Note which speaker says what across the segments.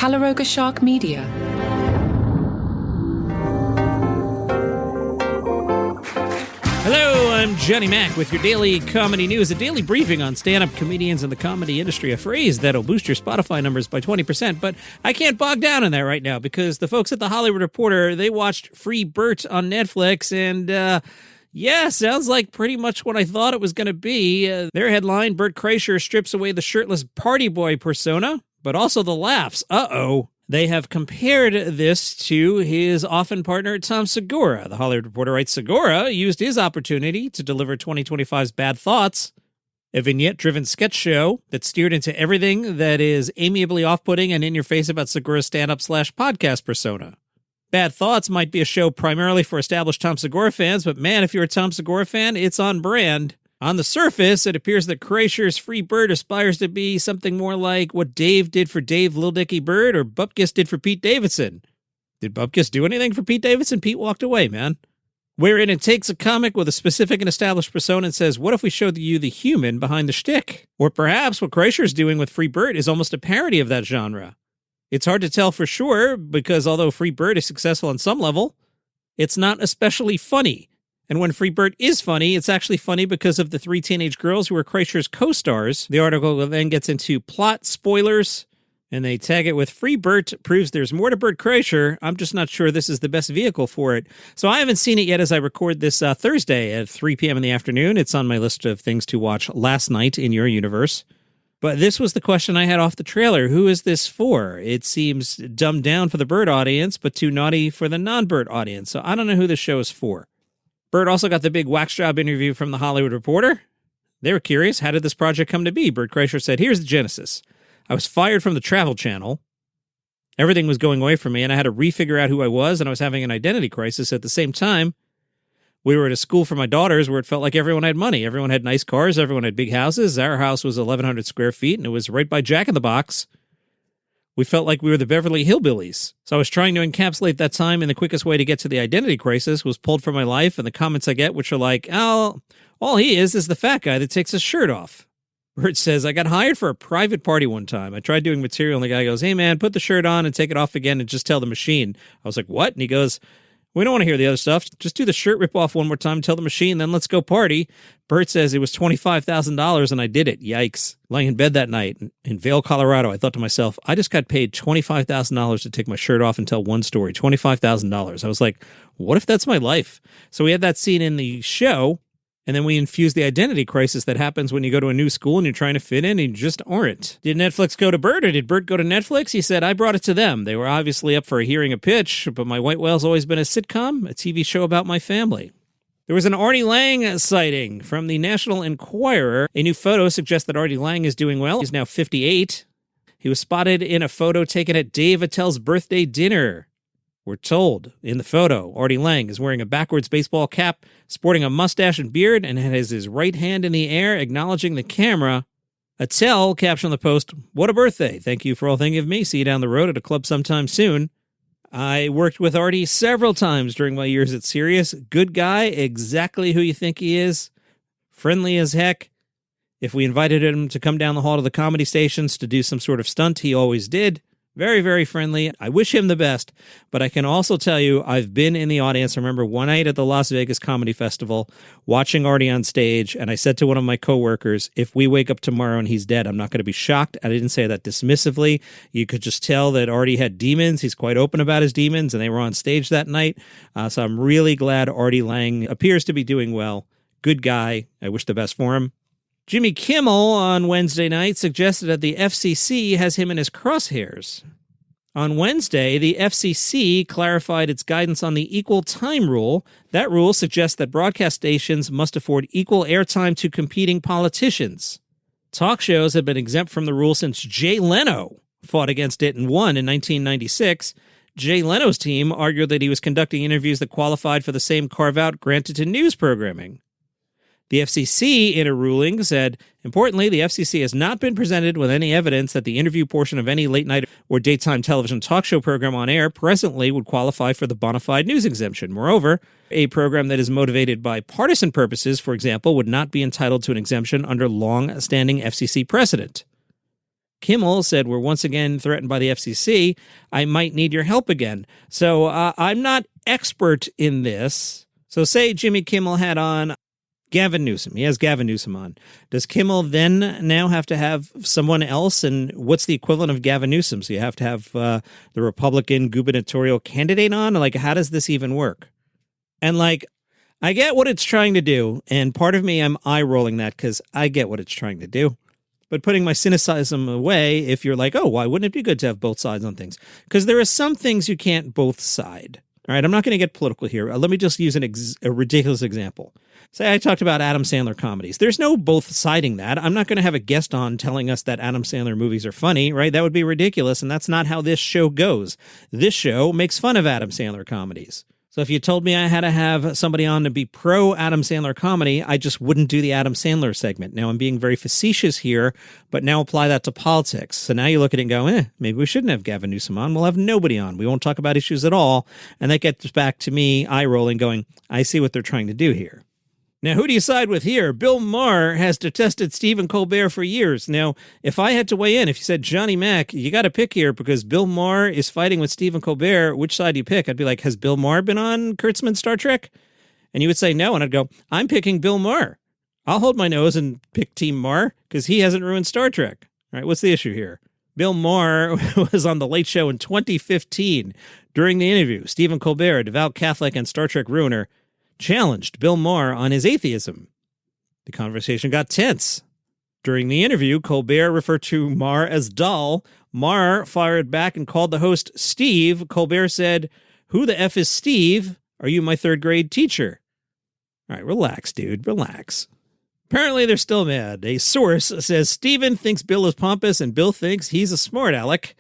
Speaker 1: Calaroga Shark Media.
Speaker 2: Hello, I'm Johnny Mac with your daily comedy news, a daily briefing on stand-up comedians in the comedy industry, a phrase that'll boost your Spotify numbers by 20%, but I can't bog down in that right now because the folks at The Hollywood Reporter, they watched Free Bert on Netflix, and yeah, sounds like pretty much what I thought it was going to be. Their headline, Bert Kreischer strips away the shirtless party boy persona, but also the laughs. Uh-oh. They have compared this to his often partner, Tom Segura. The Hollywood Reporter writes, Segura used his opportunity to deliver 2025's Bad Thoughts, a vignette-driven sketch show that steered into everything that is amiably off-putting and in your face about Segura's stand-up/podcast persona. Bad Thoughts might be a show primarily for established Tom Segura fans, but man, if you're a Tom Segura fan, it's on brand. On the surface, it appears that Kreischer's Free Bert aspires to be something more like what Dave did for Dave Lil Dicky Bird or Bupkis did for Pete Davidson. Did Bupkis do anything for Pete Davidson? Pete walked away, man. Wherein it takes a comic with a specific and established persona and says, what if we showed you the human behind the shtick? Or perhaps what Kreischer's doing with Free Bert is almost a parody of that genre. It's hard to tell for sure because although Free Bert is successful on some level, it's not especially funny. And when Free Bert is funny, it's actually funny because of the three teenage girls who are Kreischer's co-stars. The article then gets into plot spoilers, and they tag it with Free Bert proves there's more to Bert Kreischer. I'm just not sure this is the best vehicle for it. So I haven't seen it yet as I record this Thursday at 3 p.m. in the afternoon. It's on my list of things to watch last night in your universe. But this was the question I had off the trailer. Who is this for? It seems dumbed down for the Bert audience, but too naughty for the non-Bert audience. So I don't know who this show is for. Bert also got the big wax job interview from The Hollywood Reporter. They were curious, how did this project come to be? Bert Kreischer said, here's the genesis. I was fired from the Travel Channel. Everything was going away from me, and I had to refigure out who I was, and I was having an identity crisis at the same time. We were at a school for my daughters where it felt like everyone had money. Everyone had nice cars. Everyone had big houses. Our house was 1,100 square feet, and it was right by Jack in the Box. We felt like we were the Beverly Hillbillies. So I was trying to encapsulate that time, and the quickest way to get to the identity crisis was pulled from my life, and the comments I get, which are like, oh, all he is the fat guy that takes his shirt off. Bert says, I got hired for a private party one time. I tried doing material, and the guy goes, hey, man, put the shirt on and take it off again and just tell the machine. I was like, what? And he goes, we don't want to hear the other stuff. Just do the shirt rip-off one more time, tell the machine, then let's go party. Bert says it was $25,000, and I did it. Yikes. Lying in bed that night in Vail, Colorado, I thought to myself, I just got paid $25,000 to take my shirt off and tell one story. $25,000. I was like, what if that's my life? So we had that scene in the show, and then we infused the identity crisis that happens when you go to a new school and you're trying to fit in and you just aren't. Did Netflix go to Bert or did Bert go to Netflix? He said, I brought it to them. They were obviously up for hearing a pitch, but My White Whale's always been a sitcom, a TV show about my family. There was an Artie Lange sighting from the National Enquirer. A new photo suggests that Artie Lange is doing well. He's now 58. He was spotted in a photo taken at Dave Attell's birthday dinner. We're told in the photo, Artie Lange is wearing a backwards baseball cap, sporting a mustache and beard, and has his right hand in the air, acknowledging the camera. Attell captioned the post, what a birthday. Thank you for all thinking of me. See you down the road at a club sometime soon. I worked with Artie several times during my years at Sirius. Good guy, exactly who you think he is. Friendly as heck. If we invited him to come down the hall to the comedy stations to do some sort of stunt, he always did. Very, very friendly. I wish him the best, but I can also tell you I've been in the audience. I remember one night at the Las Vegas Comedy Festival watching Artie on stage, and I said to one of my coworkers, if we wake up tomorrow and he's dead, I'm not going to be shocked. I didn't say that dismissively. You could just tell that Artie had demons. He's quite open about his demons, and they were on stage that night. So I'm really glad Artie Lange appears to be doing well. Good guy. I wish the best for him. Jimmy Kimmel on Wednesday night suggested that the FCC has him in his crosshairs. On Wednesday, the FCC clarified its guidance on the equal time rule. That rule suggests that broadcast stations must afford equal airtime to competing politicians. Talk shows have been exempt from the rule since Jay Leno fought against it and won in 1996. Jay Leno's team argued that he was conducting interviews that qualified for the same carve-out granted to news programming. The FCC, in a ruling, said, importantly, the FCC has not been presented with any evidence that the interview portion of any late-night or daytime television talk show program on air presently would qualify for the bona fide news exemption. Moreover, a program that is motivated by partisan purposes, for example, would not be entitled to an exemption under long-standing FCC precedent. Kimmel said, we're once again threatened by the FCC. I might need your help again. So I'm not expert in this. So say Jimmy Kimmel had on Gavin Newsom. He has Gavin Newsom on. Does Kimmel then now have to have someone else? And what's the equivalent of Gavin Newsom? So you have to have the Republican gubernatorial candidate on? Like, how does this even work? And like, I get what it's trying to do. And part of me, I'm eye-rolling that because I get what it's trying to do. But putting my cynicism away, if you're like, oh, why wouldn't it be good to have both sides on things? Because there are some things you can't both side. All right, I'm not going to get political here. Let me just use a ridiculous example. Say I talked about Adam Sandler comedies. There's no both siding that. I'm not going to have a guest on telling us that Adam Sandler movies are funny, right? That would be ridiculous, and that's not how this show goes. This show makes fun of Adam Sandler comedies. So if you told me I had to have somebody on to be pro Adam Sandler comedy, I just wouldn't do the Adam Sandler segment. Now, I'm being very facetious here, but now apply that to politics. So now you look at it and go, maybe we shouldn't have Gavin Newsom on. We'll have nobody on. We won't talk about issues at all. And that gets back to me eye-rolling going, I see what they're trying to do here. Now, who do you side with here? Bill Maher has detested Stephen Colbert for years. Now, if I had to weigh in, if you said, Johnny Mac, you got to pick here because Bill Maher is fighting with Stephen Colbert, which side do you pick? I'd be like, has Bill Maher been on Kurtzman's Star Trek? And you would say no, and I'd go, I'm picking Bill Maher. I'll hold my nose and pick Team Maher because he hasn't ruined Star Trek. All right, what's the issue here? Bill Maher was on The Late Show in 2015. During the interview, Stephen Colbert, a devout Catholic and Star Trek ruiner, challenged Bill Maher on his atheism. The conversation got tense. During the interview, Colbert referred to Maher as dull. Maher fired back and called the host Steve. Colbert said, who the F is Steve? Are you my third grade teacher? All right, relax, dude, relax. Apparently, they're still mad. A source says Stephen thinks Bill is pompous and Bill thinks he's a smart aleck.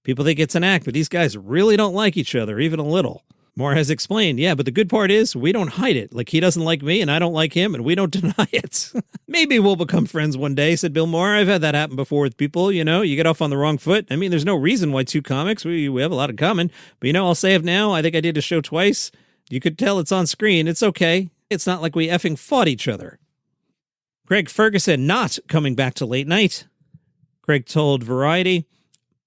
Speaker 2: People think it's an act, but these guys really don't like each other, even a little. Maher has explained, yeah, but the good part is we don't hide it. Like, he doesn't like me and I don't like him and we don't deny it. Maybe we'll become friends one day, said Bill Maher. I've had that happen before with people, you get off on the wrong foot. I mean, there's no reason why two comics, we have a lot in common. But, I'll say it now. I think I did a show twice. You could tell it's on screen. It's okay. It's not like we effing fought each other. Craig Ferguson not coming back to late night. Craig told Variety,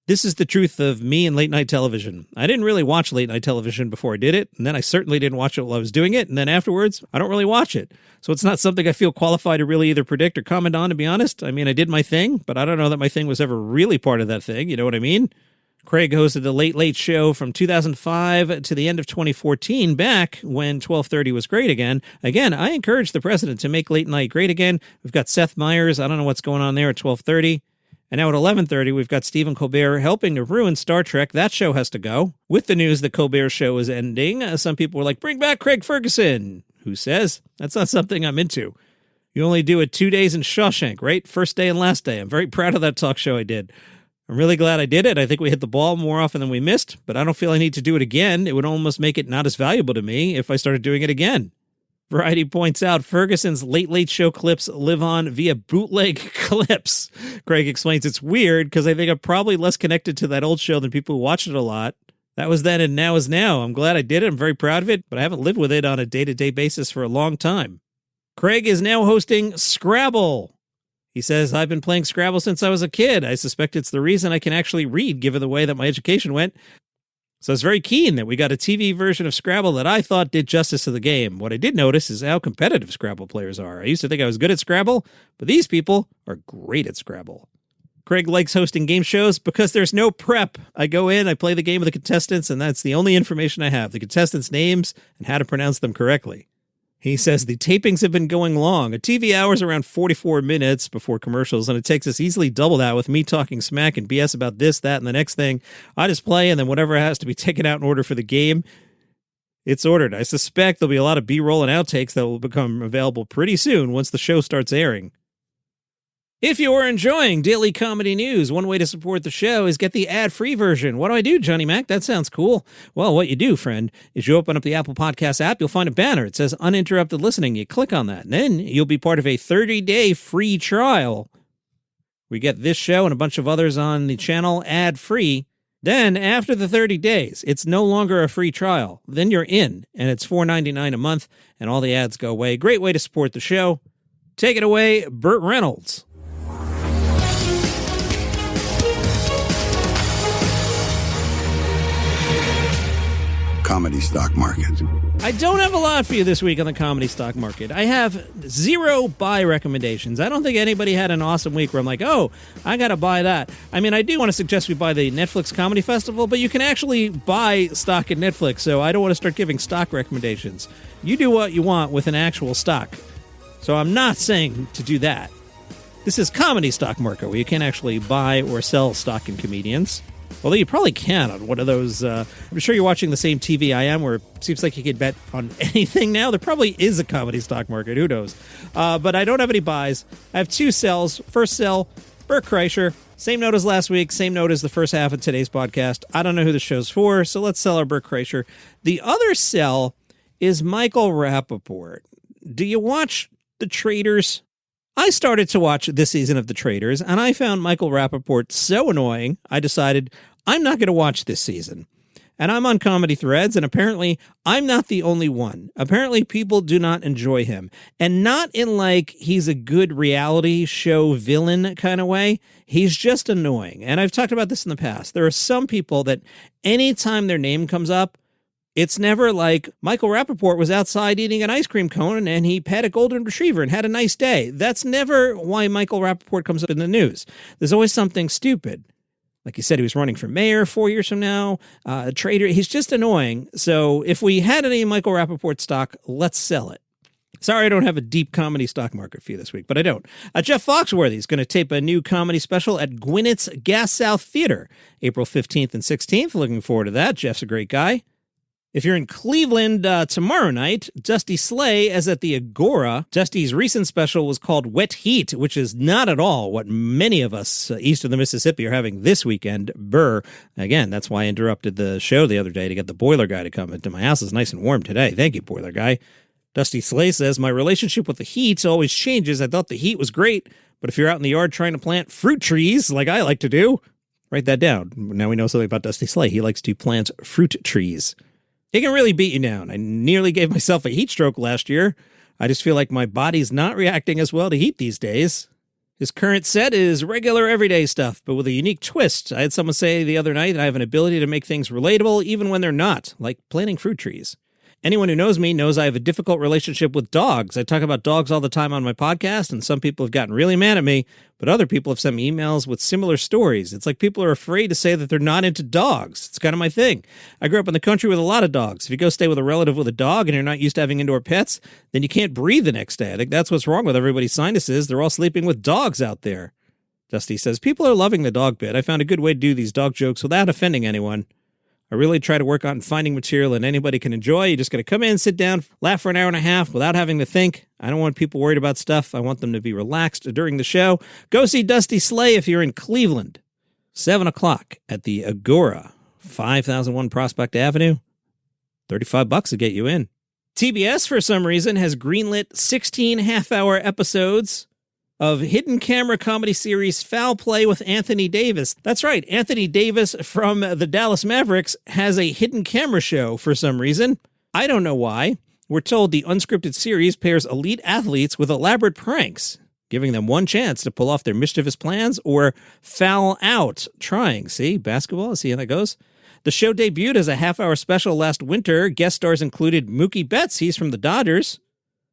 Speaker 2: this is the truth of me and late night television. I didn't really watch late night television before I did it, and then I certainly didn't watch it while I was doing it, and then afterwards, I don't really watch it. So it's not something I feel qualified to really either predict or comment on, to be honest. I mean, I did my thing, but I don't know that my thing was ever really part of that thing, you know what I mean? Craig hosted the Late Late Show from 2005 to the end of 2014, back when 12:30 was great again. Again, I encourage the president to make late night great again. We've got Seth Meyers. I don't know what's going on there at 12:30. And now at 11:30, we've got Stephen Colbert helping to ruin Star Trek. That show has to go. With the news that Colbert's show is ending, some people were like, bring back Craig Ferguson. Who says? That's not something I'm into. You only do it 2 days in Shawshank, right? First day and last day. I'm very proud of that talk show I did. I'm really glad I did it. I think we hit the ball more often than we missed, but I don't feel I need to do it again. It would almost make it not as valuable to me if I started doing it again. Variety points out Ferguson's Late Late Show clips live on via bootleg clips. Craig explains it's weird because I think I'm probably less connected to that old show than people who watched it a lot. That was then and now is now. I'm glad I did it. I'm very proud of it, but I haven't lived with it on a day-to-day basis for a long time. Craig is now hosting Scrabble. He says, I've been playing Scrabble since I was a kid. I suspect it's the reason I can actually read, given the way that my education went. So I was very keen that we got a TV version of Scrabble that I thought did justice to the game. What I did notice is how competitive Scrabble players are. I used to think I was good at Scrabble, but these people are great at Scrabble. Craig likes hosting game shows because there's no prep. I go in, I play the game with the contestants, and that's the only information I have, the contestants' names and how to pronounce them correctly. He says the tapings have been going long. A TV hour is around 44 minutes before commercials, and it takes us easily double that with me talking smack and BS about this, that, and the next thing. I just play, and then whatever has to be taken out in order for the game, it's ordered. I suspect there'll be a lot of B-roll and outtakes that will become available pretty soon once the show starts airing. If you are enjoying daily comedy news, one way to support the show is get the ad-free version. What do I do, Johnny Mac? That sounds cool. Well, what you do, friend, is you open up the Apple Podcast app, you'll find a banner. It says uninterrupted listening. You click on that, and then you'll be part of a 30-day free trial. We get this show and a bunch of others on the channel ad-free. Then, after the 30 days, it's no longer a free trial. Then you're in, and it's $4.99 a month, and all the ads go away. Great way to support the show. Take it away, Bert Reynolds.
Speaker 1: comedy stock market.
Speaker 2: I don't have a lot for you this week on the comedy stock market. I have 0 buy recommendations. I don't think anybody had an awesome week where I'm like, oh, I got to buy that. I mean, I do want to suggest we buy the Netflix Comedy Festival, but you can actually buy stock in Netflix, so I don't want to start giving stock recommendations. You do what you want with an actual stock. So I'm not saying to do that. This is comedy stock market, where you can't actually buy or sell stock in comedians. Although you probably can on one of those. I'm sure you're watching the same TV I am, where it seems like you could bet on anything now. There probably is a comedy stock market. Who knows? But I don't have any buys. I have 2 sells. First sell, Bert Kreischer. Same note as last week. Same note as the first half of today's podcast. I don't know who the show's for, so let's sell our Bert Kreischer. The other sell is Michael Rapaport. Do you watch The Traitors? I started to watch this season of The Traitors, and I found Michael Rapaport so annoying, I decided I'm not going to watch this season. And I'm on Comedy Threads, and apparently I'm not the only one. Apparently people do not enjoy him. And not in like he's a good reality show villain kind of way. He's just annoying. And I've talked about this in the past. There are some people that anytime their name comes up, it's never like Michael Rapaport was outside eating an ice cream cone and he pet a golden retriever and had a nice day. That's never why Michael Rapaport comes up in the news. There's always something stupid. Like he said, he was running for mayor 4 years from now. A traitor. He's just annoying. So if we had any Michael Rapaport stock, let's sell it. Sorry I don't have a deep comedy stock market for you this week, but I don't. Jeff Foxworthy is going to tape a new comedy special at Gwinnett's Gas South Theater, April 15th and 16th. Looking forward to that. Jeff's a great guy. If you're in Cleveland tomorrow night, Dusty Slay is at the Agora. Dusty's recent special was called Wet Heat, which is not at all what many of us east of the Mississippi are having this weekend. Burr. Again, that's why I interrupted the show the other day to get the boiler guy to come into my house. It's nice and warm today. Thank you, boiler guy. Dusty Slay says, my relationship with the heat always changes. I thought the heat was great, but if you're out in the yard trying to plant fruit trees like I like to do, write that down. Now we know something about Dusty Slay. He likes to plant fruit trees. It can really beat you down. I nearly gave myself a heat stroke last year. I just feel like my body's not reacting as well to heat these days. His current set is regular everyday stuff, but with a unique twist. I had someone say the other night that I have an ability to make things relatable even when they're not, like planting fruit trees. Anyone who knows me knows I have a difficult relationship with dogs. I talk about dogs all the time on my podcast, and some people have gotten really mad at me, but other people have sent me emails with similar stories. It's like people are afraid to say that they're not into dogs. It's kind of my thing. I grew up in the country with a lot of dogs. If you go stay with a relative with a dog and you're not used to having indoor pets, then you can't breathe the next day. I think that's what's wrong with everybody's sinuses. They're all sleeping with dogs out there. Dusty says, people are loving the dog bit. I found a good way to do these dog jokes without offending anyone. I really try to work on finding material that anybody can enjoy. You just got to come in, sit down, laugh for an hour and a half without having to think. I don't want people worried about stuff. I want them to be relaxed during the show. Go see Dusty Slay if you're in Cleveland. 7 o'clock at the Agora, 5001 Prospect Avenue. $35 to get you in. TBS, for some reason, has greenlit 16 half-hour episodes of hidden camera comedy series Foul Play with Anthony Davis. That's right, Anthony Davis from the Dallas Mavericks has a hidden camera show for some reason. I don't know why. We're told the unscripted series pairs elite athletes with elaborate pranks, giving them one chance to pull off their mischievous plans or foul out trying. See, basketball, see how that goes? The show debuted as a half-hour special last winter. Guest stars included Mookie Betts, he's from the Dodgers.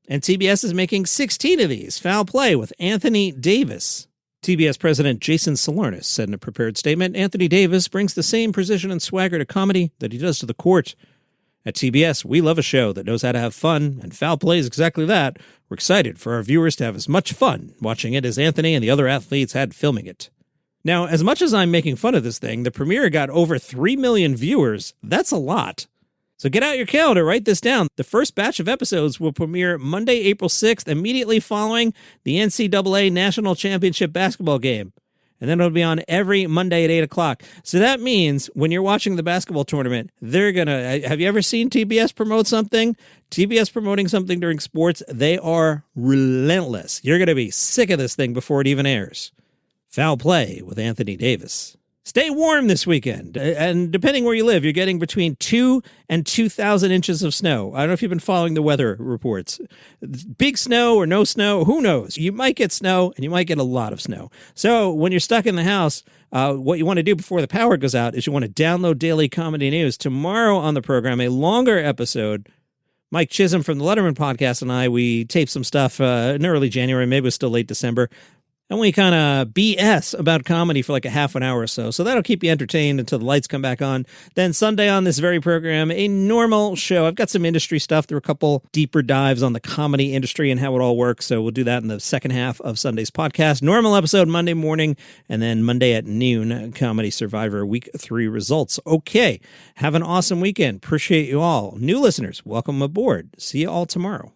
Speaker 2: And TBS is making 16 of these. Foul Play with Anthony Davis. TBS President Jason Salernis said in a prepared statement, Anthony Davis brings the same precision and swagger to comedy that he does to the court. At TBS, we love a show that knows how to have fun, and Foul Play is exactly that. We're excited for our viewers to have as much fun watching it as Anthony and the other athletes had filming it. Now, as much as I'm making fun of this thing, the premiere got over 3 million viewers. That's a lot. So get out your calendar, write this down. The first batch of episodes will premiere Monday, April 6th, immediately following the NCAA National Championship basketball game. And then it'll be on every Monday at 8 o'clock. So that means when you're watching the basketball tournament, they're going to... Have you ever seen TBS promote something? TBS promoting something during sports, they are relentless. You're going to be sick of this thing before it even airs. Foul Play with Anthony Davis. Stay warm this weekend. And depending where you live, you're getting between 2 and 2,000 inches of snow. I don't know if you've been following the weather reports. Big snow or no snow, who knows? You might get snow and you might get a lot of snow. So when you're stuck in the house, what you want to do before the power goes out is you want to download Daily Comedy News. Tomorrow on the program, a longer episode. Mike Chisholm from the Letterman podcast and I, we taped some stuff in early January, maybe it was still late December. And we kind of BS about comedy for like a half an hour or so. So that'll keep you entertained until the lights come back on. Then Sunday on this very program, a normal show. I've got some industry stuff. There are a couple deeper dives on the comedy industry and how it all works. So we'll do that in the second half of Sunday's podcast. Normal episode Monday morning, and then Monday at noon, Comedy Survivor Week 3 results. Okay, have an awesome weekend. Appreciate you all. New listeners, welcome aboard. See you all tomorrow.